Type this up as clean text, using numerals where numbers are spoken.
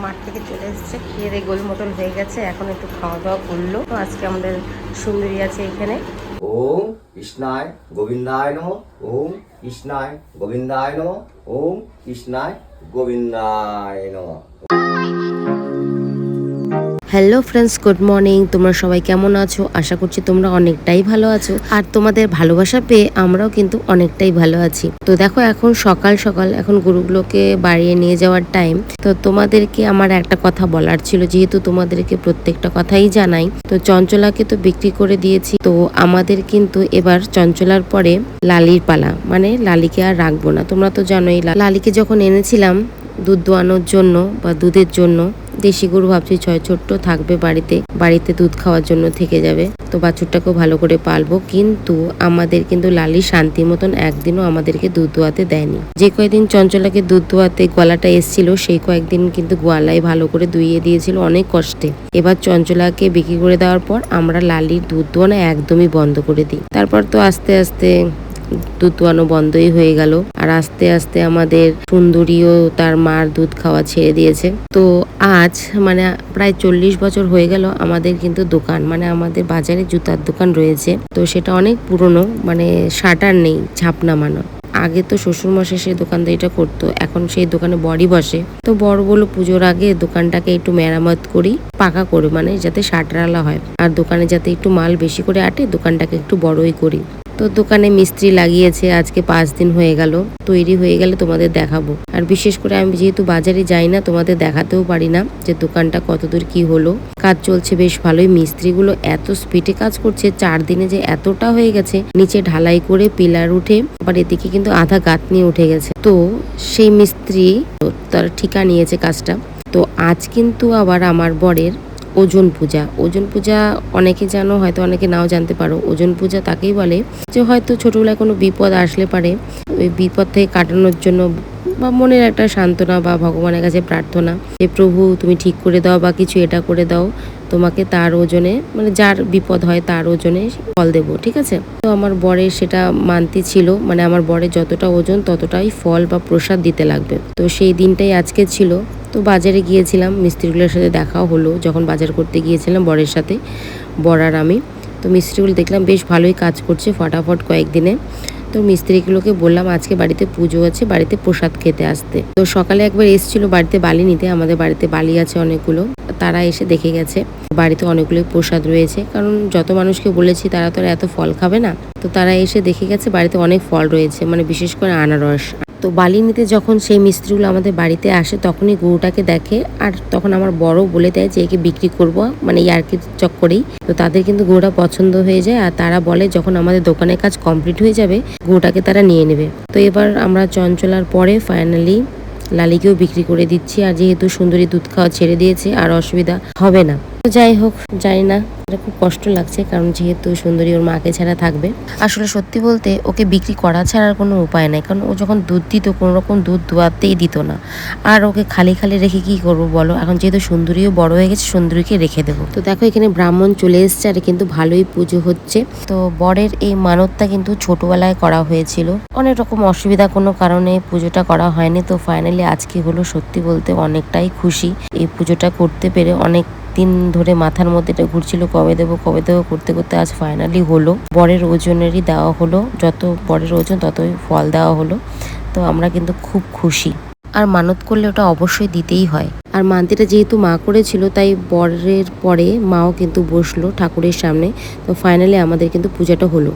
মাঠ থেকে চলে এসেছে, খেয়ে দিয়ে গোল মতন হয়ে গেছে, এখন একটু খাওয়া দাওয়া করলো। তো আজকে আমাদের সুন্দরী আছে এখানে। ওম কৃষ্ণায় গোবিন্দায় নমঃ। ওম কৃষ্ণায় গোবিন্দায় নমঃ। ওম কৃষ্ণায় গোবিন্দায় নমঃ। Hello friends, good morning. তোমরা সবাই কেমন আছো? আশা করছি তোমরা অনেকটাই ভালো আছো, আর তোমাদের ভালোবাসা পেয়ে আমরাও কিন্তু অনেকটাই ভালো আছি। তো দেখো এখন সকাল সকাল এখন গরুগুলোকে বাড়িয়ে নিয়ে যাওয়ার টাইম। তো তোমাদেরকে আমার একটা কথা বলার ছিল, যেহেতু তোমাদেরকে প্রত্যেকটা কথাই জানাই। তো চঞ্চলাকে তো বিক্রি করে দিয়েছি, তো আমাদের কিন্তু এবার চঞ্চলার পরে লালির পালা, মানে লালিকে আর রাখবো না। তোমরা তো জানোই লালিকে যখন এনেছিলাম দুধ দোয়ানোর জন্য বা দুধের জন্য, দেশি গরু ভাবছি ছোট্ট থাকবে বাড়িতে দুধ খাওয়ার জন্য থেকে যাবে। তো বাছুরটাকেও ভালো করে পালবো, কিন্তু আমাদের কিন্তু লালি শান্তি মতন একদিনও আমাদেরকে দুধ দোয়াতে দেয়নি। যে কয়েকদিন চঞ্চলাকে দুধ দোয়াতে গলাটা এসছিল, সেই কয়েকদিন কিন্তু গোয়ালায় ভালো করে দুইয়ে দিয়েছিল অনেক কষ্টে। এবার চঞ্চলাকে বিক্রি করে দেওয়ার পর আমরা লালির দুধ দোয়ানো একদমই বন্ধ করে দিই। তারপর তো আস্তে আস্তে দুধ দোয়ানো বন্ধই হয়ে গেল, আর আস্তে আস্তে আমাদের সুন্দরীও তার মার দুধ খাওয়া ছেড়ে দিয়েছে। তো আজ মানে প্রায় 40 বছর হয়ে গেল আমাদের কিন্তু দোকান, মানে আমাদের বাজারে জুতার দোকান রয়েছে। তো সেটা অনেক পুরনো, মানে শাটার নেই, ঝাঁপ নামানো। আগে তো শ্বশুরমশাই সেই দোকানদারিটা করতো, এখন সেই দোকানে বড়ই বসে। তো বড় বলো পুজোর আগে দোকানটাকে একটু মেরামত করি, পাকা করে, মানে যাতে শাটারওয়ালা হয়, আর দোকানে যাতে একটু মাল বেশি করে আটে, দোকানটাকে একটু বড়ই করি। তো দোকানে মিস্ত্রি লাগিয়েছে, আজকে 5 দিন হয়ে গেল। তৈরি হয়ে গেলে তোমাদের দেখাবো। আর বিশেষ করে আমি যেহেতু বাজারে যাই না, তোমাদের দেখাতেও পারি না যে দোকানটা কতদূর কি হলো। কাজ চলছে বেশ ভালোই, মিস্ত্রিগুলো এত স্পিডে কাজ করছে, 4 দিনে যে এতটা হয়ে গেছে। নিচে ঢালাই করে পিলার উঠে, আবার এদিকে কিন্তু আধা গাঁথনি উঠে গেছে। তো সেই মিস্ত্রি তার ঠিকা নিয়েছে কাজটা। তো আজ কিন্তু আবার আমার বরের ওজন পূজা অনেকে জানো, হয়তো অনেকে নাও জানতে পারো। ওজন পূজা তাকেই বলে যে হয়তো ছোটবেলায় কোনো বিপদ আসলে পারে, ওই বিপদ থেকে কাটানোর জন্য বা মনের একটা সান্ত্বনা বা ভগবানের কাছে প্রার্থনা যে প্রভু তুমি ঠিক করে দাও বা কিছু এটা করে দাও, তোমাকে তার ওজনে, মানে যার বিপদ হয় তার ওজনে ফল দেব, ঠিক আছে। তো আমার বরের সেটা মানতি ছিল, মানে আমার বরের যতটা ওজন ততটাই ফল বা প্রসাদ দিতে লাগবে। তো সেই দিনটাই আজকে ছিল। তো বাজারে গিয়েছিলাম, মিস্ত্রিগুলোর সাথে দেখাও হলো যখন বাজার করতে গিয়েছিলাম বরের সাথে, বর আর আমি। তো মিস্ত্রিগুলো দেখলাম বেশ ভালোই কাজ করছে ফটাফট কয়েকদিনে। তো মিস্ত্রিগুলোকে বললাম আজকে বাড়িতে পুজো আছে, বাড়িতে প্রসাদ খেতে আসতে। তো সকালে একবার এসেছিল বাড়িতে বালি নিতে, আমাদের বাড়িতে বালি আছে অনেকগুলো। তারা এসে দেখে গেছে বাড়িতে অনেকগুলোই প্রসাদ রয়েছে, কারণ যত মানুষকে বলেছি তারা তো আর এত ফল খাবে না। তো তারা এসে দেখে গেছে বাড়িতে অনেক ফল রয়েছে, মানে বিশেষ করে আনারস। তো বালি নিতে যখন সেই মিস্ত্রিগুলো আমাদের বাড়িতে আসে, তখনই গরুটাকে দেখে, আর তখন আমার বড় বলে দেয় যে একে বিক্রি করব, মানে ইয়ার্কির চক্করেই। তো তাদের কিন্তু গরুটা পছন্দ হয়ে যায়, আর তারা বলে যখন আমাদের দোকানের কাজ কমপ্লিট হয়ে যাবে গরুটাকে তারা নিয়ে নেবে। তো এবার আমরা চঞ্চলার পরে ফাইনালি লালিকেও বিক্রি করে দিচ্ছি, আর যেহেতু সুন্দরী দুধ খাওয়া ছেড়ে দিয়েছে আর অসুবিধা হবে না। তো যাই হোক, জানি না, খুব কষ্ট লাগছে, কারণ যেহেতু সুন্দরী ওর মাকে ছাড়া থাকবে। আসলে সত্যি বলতে ওকে বিক্রি করা ছাড়ার কোনো উপায় নাই, কারণ ও যখন দুধ দিত কোনো রকম দুধ দোয়াতেই দিত না। আর ওকে খালি খালি রেখে কি করবো বলো, এখন যেহেতু সুন্দরীও বড় হয়ে গেছে, সুন্দরীকে রেখে দেবো। তো দেখো এখানে ব্রাহ্মণ চলে এসছে, আর কিন্তু ভালোই পুজো হচ্ছে। তো বরের এই মানতটা কিন্তু ছোটবেলায় করা হয়েছিল, অনেক রকম অসুবিধা কোনো কারণে পুজোটা করা হয়নি। তো ফাইনালি আজকে হলো, সত্যি বলতে অনেকটাই খুশি এই পুজোটা করতে পেরে। অনেক দিন ধরে মাথার মধ্যে এটা ঘুরছিল কবে দেবো করতে করতে আজ ফাইনালি হলো। বরের ওজনেরই দেওয়া হলো, যত বরের ওজন ততই ফল দেওয়া হলো। তো আমরা কিন্তু খুব খুশি, আর মানত করলে ওটা অবশ্যই দিতেই হয়। আর মানতিটা যেহেতু মা করেছিল, তাই বরের পরে মাও কিন্তু বসলো ঠাকুরের সামনে। তো ফাইনালি আমাদের কিন্তু পূজাটা হলো।